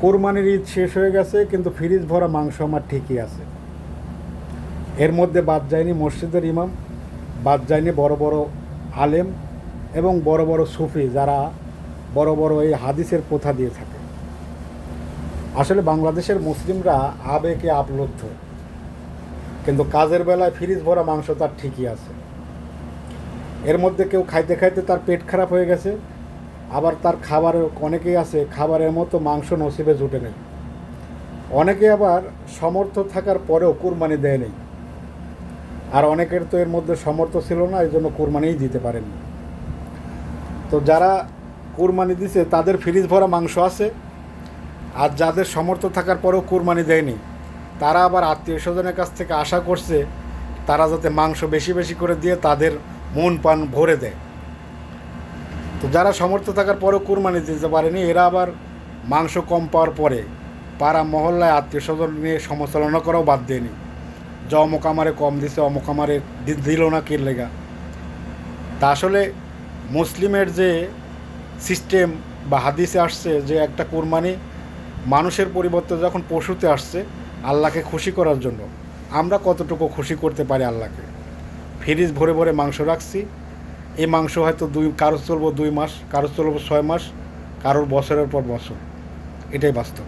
কোরবানির ঈদ শেষ হয়ে গেছে, কিন্তু ফ্রিজ ভরা মাংস আমার ঠিকই আছে। এর মধ্যে বাদ যায়নি মসজিদের ইমাম, বাদ যায়নি বড় বড় আলেম এবং বড় বড় সুফি, যারা বড় বড় এই হাদিসের প্রথা দিয়ে থাকে। আসলে বাংলাদেশের মুসলিমরা আবেগে আপ্লুব্ধ, কিন্তু কাজের বেলায় ফ্রিজ ভরা মাংস তার ঠিকই আছে। এর মধ্যে কেউ খাইতে খাইতে তার পেট খারাপ হয়ে গেছে, আবার তার খাবারের অনেকেই আছে খাবারের মতো মাংস নসিবে জুটে নেই। অনেকে আবার সমর্থ থাকার পরেও কুরবানি দেয় নেই, আর অনেকের তো এর মধ্যে সমর্থ ছিল না, এই জন্য কুরবানিই দিতে পারেনি। তো যারা কুরবানি দিছে তাদের ফ্রিজ ভরা মাংস আছে, আর যাদের সমর্থ থাকার পরেও কুরবানি দেয়নি তারা আবার আত্মীয় স্বজনের কাছ থেকে আশা করছে তারা যাতে মাংস বেশি বেশি করে দিয়ে তাদের মন পান ভরে দেয়। তো যারা সমর্থ থাকার পরেও কুরবানি দিতে পারেনি, এরা আবার মাংস কম পাওয়ার পরে পাড়া মহল্লায় আত্মীয় স্বজন নিয়ে সমালোচনা করাও বাদ দেয়নি, যে অমুক আমারে কম দিছে, অমুক আমারে দিল না কির লেগা। তা আসলে মুসলিমের যে সিস্টেম বা হাদিসে আসছে যে একটা কুরবানি মানুষের পরিবর্তে যখন পশুতে আসছে আল্লাহকে খুশি করার জন্য, আমরা কতটুকু খুশি করতে পারি আল্লাহকে। ফ্রিজ ভরে ভরে মাংস রাখছি, এই মাংস হয়তো কারোর চলবো 2 মাস, কারোর চলবো 6 মাস, কারোর বছরের পর বছর। এটাই বাস্তব।